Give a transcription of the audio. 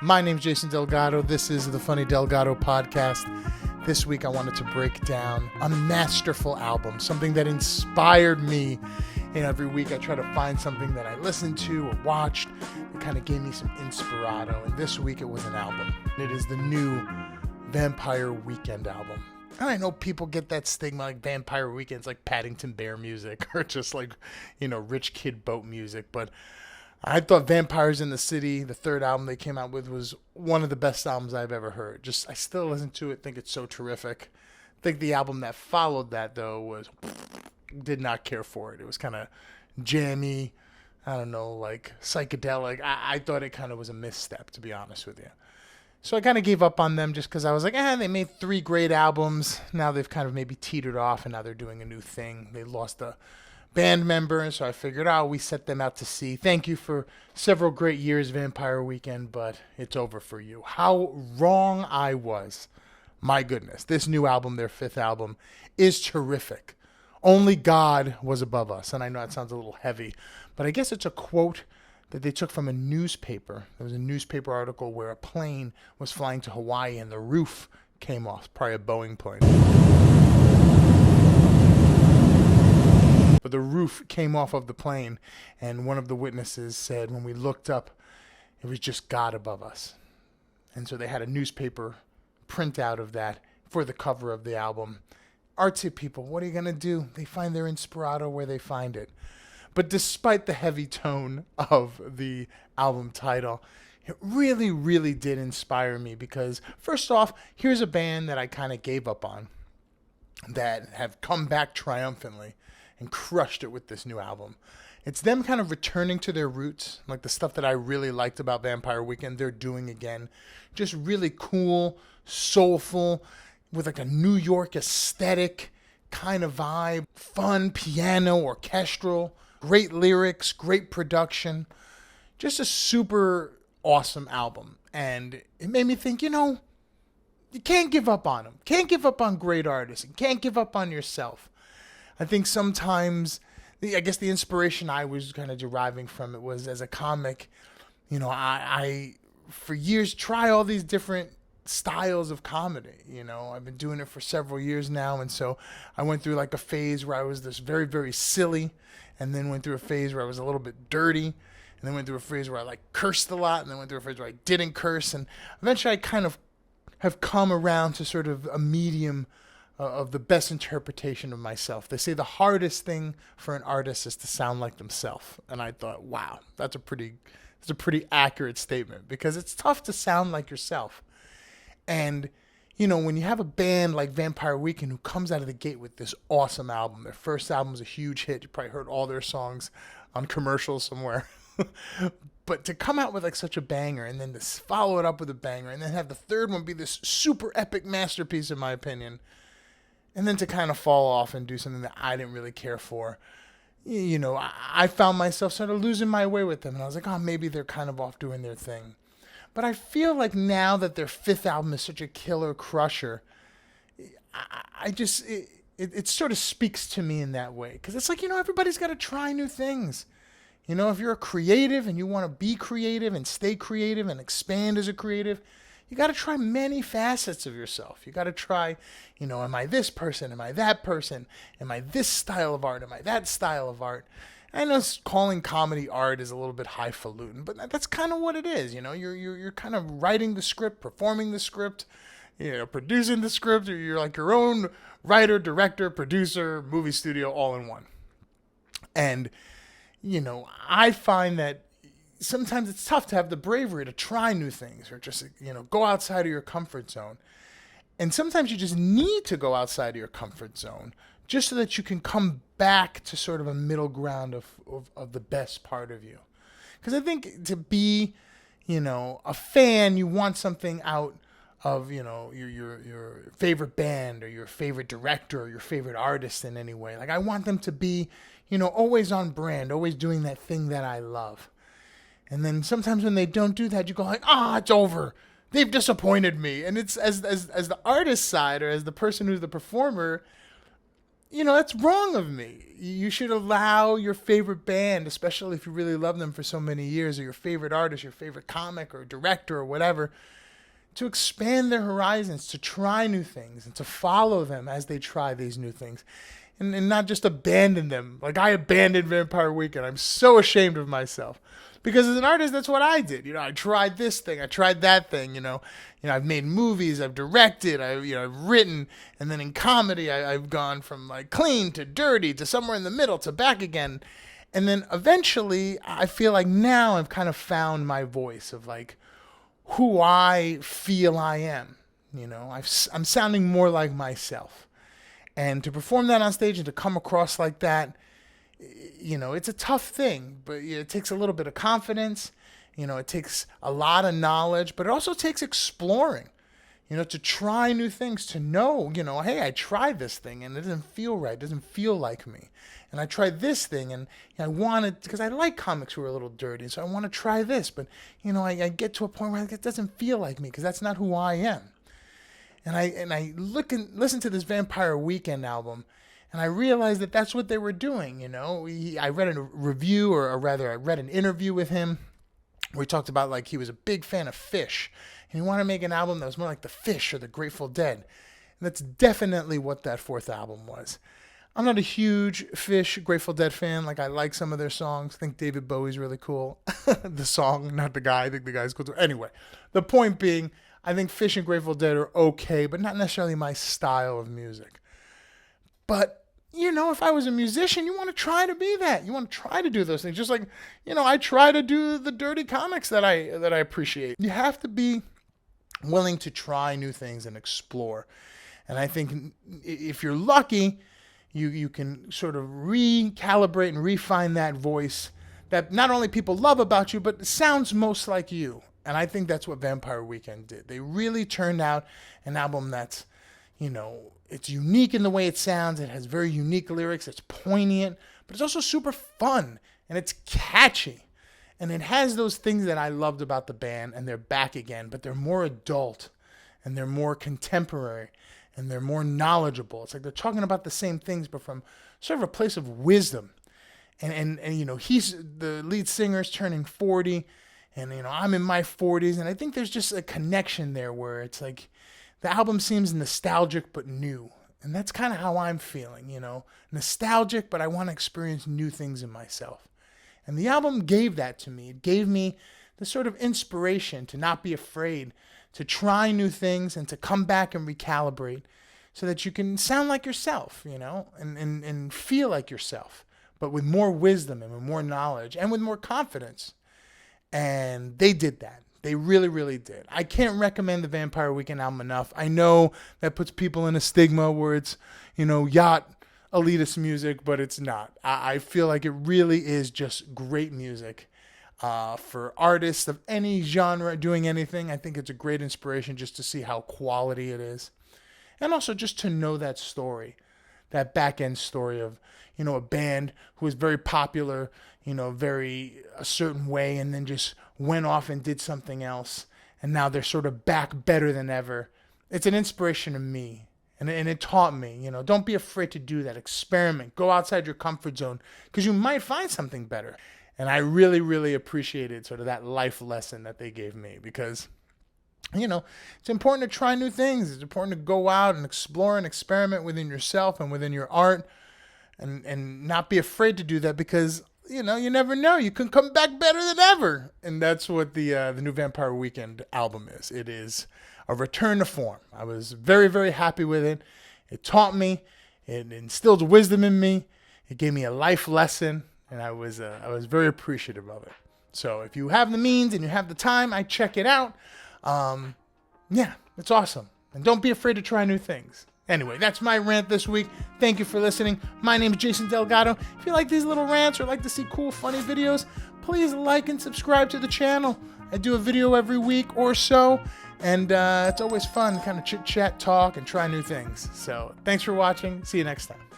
My name's Jason Delgado. This is the Funny Delgado podcast. This week I wanted to break down a masterful album, something that inspired me. Every week I try to find something that I listened to or watched that kind of gave me some inspirato. And this week it was an album. It is the new Vampire Weekend album. And I know people get that stigma like Vampire Weekend's like Paddington Bear music or just like, rich kid boat music. But I thought Vampires in the City, the third album they came out with, was one of the best albums I've ever heard. I still listen to it, think it's so terrific. I think the album that followed that, though, did not care for it. It was kind of jammy, I don't know, like psychedelic. I thought it kind of was a misstep, to be honest with you. So I kind of gave up on them just because I was like, they made 3 great albums. Now they've kind of maybe teetered off, and now they're doing a new thing. They lost a band member, so I figured, we set them out to sea. Thank you for several great years, Vampire Weekend, but it's over for you. How wrong I was. My goodness. This new album, their 5th album, is terrific. Only God was above us. And I know that sounds a little heavy, but I guess it's a quote that they took from a newspaper. There was a newspaper article where a plane was flying to Hawaii and the roof came off, probably a Boeing plane. But the roof came off of the plane, and one of the witnesses said when we looked up, it was just God above us. And so they had a newspaper printout of that for the cover of the album. Artsy people, what are you going to do? They find their inspirato where they find it. But despite the heavy tone of the album title, it really, really did inspire me because, first off, here's a band that I kind of gave up on that have come back triumphantly and crushed it with this new album. It's them kind of returning to their roots, like the stuff that I really liked about Vampire Weekend, they're doing again. Just really cool, soulful, with like a New York aesthetic kind of vibe. Fun, piano, orchestral, great lyrics, great production. Just a super awesome album. And it made me think, you can't give up on them. Can't give up on great artists. And can't give up on yourself. I think sometimes, I guess the inspiration I was kind of deriving from it was as a comic, I for years try all these different styles of comedy. I've been doing it for several years now. And so I went through like a phase where I was this very, very silly, and then went through a phase where I was a little bit dirty, and then went through a phase where I cursed a lot, and then went through a phase where I didn't curse. And eventually I kind of have come around to sort of a medium of the best interpretation of myself. They say the hardest thing for an artist is to sound like themselves. And I thought, wow, that's a pretty accurate statement because it's tough to sound like yourself. And, when you have a band like Vampire Weekend who comes out of the gate with this awesome album, their first album was a huge hit. You probably heard all their songs on commercials somewhere. But to come out with such a banger and then to follow it up with a banger and then have the third one be this super epic masterpiece, in my opinion, and then to kind of fall off and do something that I didn't really care for, I found myself sort of losing my way with them. And I was like, maybe they're kind of off doing their thing. But I feel like now that their 5th album is such a killer crusher, it sort of speaks to me in that way. Because it's like, everybody's got to try new things. If you're a creative and you want to be creative and stay creative and expand as a creative, you got to try many facets of yourself. You got to try, am I this person? Am I that person? Am I this style of art? Am I that style of art? I know calling comedy art is a little bit highfalutin, but that's kind of what it is. You're kind of writing the script, performing the script, producing the script. You're like your own writer, director, producer, movie studio, all in one. And, I find that sometimes it's tough to have the bravery to try new things or just, go outside of your comfort zone. And sometimes you just need to go outside of your comfort zone just so that you can come back to sort of a middle ground of the best part of you. Because I think to be, a fan, you want something out of, your favorite band or your favorite director or your favorite artist in any way. I want them to be, always on brand, always doing that thing that I love. And then sometimes when they don't do that, you go it's over. They've disappointed me. And it's as the artist side or as the person who's the performer, that's wrong of me. You should allow your favorite band, especially if you really love them for so many years, or your favorite artist, your favorite comic or director or whatever, to expand their horizons, to try new things, and to follow them as they try these new things. And not just abandon them. Like I abandoned Vampire Weekend. I'm so ashamed of myself. Because as an artist, that's what I did. I tried this thing, I tried that thing, I've made movies, I've directed, I've written, and then in comedy, I've gone from like clean to dirty to somewhere in the middle to back again. And then eventually, I feel like now I've kind of found my voice of like who I feel I am. I'm sounding more like myself. And to perform that on stage and to come across like that, it's a tough thing, but it takes a little bit of confidence. It takes a lot of knowledge, but it also takes exploring, to try new things, to know, hey, I tried this thing and it doesn't feel right. It doesn't feel like me. And I tried this thing and I wanted, because I like comics who are a little dirty. So I want to try this, but, I get to a point where it doesn't feel like me because that's not who I am. And I look and listen to this Vampire Weekend album, and I realized that that's what they were doing. I read a review, or rather, I read an interview with him where he talked about like he was a big fan of Fish, and he wanted to make an album that was more like the Fish or the Grateful Dead. And that's definitely what that fourth album was. I'm not a huge Fish, Grateful Dead fan. Like I like some of their songs. I think David Bowie's really cool. The song, not the guy. I think the guy's cool too. Anyway, the point being, I think Fish and Grateful Dead are okay, but not necessarily my style of music. But, if I was a musician, you want to try to be that. You want to try to do those things. Just like, I try to do the dirty comics that I appreciate. You have to be willing to try new things and explore. And I think if you're lucky, you can sort of recalibrate and refine that voice that not only people love about you, but sounds most like you. And I think that's what Vampire Weekend did. They really turned out an album that's, it's unique in the way it sounds. It has very unique lyrics. It's poignant, but it's also super fun and it's catchy. And it has those things that I loved about the band, and they're back again, but they're more adult and they're more contemporary and they're more knowledgeable. It's like they're talking about the same things, but from sort of a place of wisdom. And he's the lead singer's turning 40. And, I'm in my 40s, and I think there's just a connection there where it's like the album seems nostalgic but new. And that's kind of how I'm feeling, nostalgic, but I want to experience new things in myself. And the album gave that to me. It gave me the sort of inspiration to not be afraid, to try new things and to come back and recalibrate so that you can sound like yourself, and feel like yourself, but with more wisdom and with more knowledge and with more confidence. And they did that. They really, really did. I can't recommend the Vampire Weekend album enough. I know that puts people in a stigma where it's, yacht elitist music, but it's not. I feel like it really is just great music for artists of any genre doing anything. I think it's a great inspiration just to see how quality it is. And also just to know that story, that back end story of, a band who was very popular, very a certain way, and then just went off and did something else. And now they're sort of back better than ever. It's an inspiration to me. And it taught me, don't be afraid to do that. Experiment. Go outside your comfort zone because you might find something better. And I really, really appreciated sort of that life lesson that they gave me because, it's important to try new things. It's important to go out and explore and experiment within yourself and within your art and not be afraid to do that because, you never know. You can come back better than ever. And that's what the new Vampire Weekend album is. It is a return to form. I was very, very happy with it. It taught me. It instilled wisdom in me. It gave me a life lesson. And I was very appreciative of it. So if you have the means and you have the time, I check it out. Yeah, it's awesome. And don't be afraid to try new things. Anyway, that's my rant this week. Thank you for listening. My name is Jason Delgado. If you like these little rants or like to see cool, funny videos, please like and subscribe to the channel. I do a video every week or so, and it's always fun to kind of chit-chat, talk, and try new things. So thanks for watching. See you next time.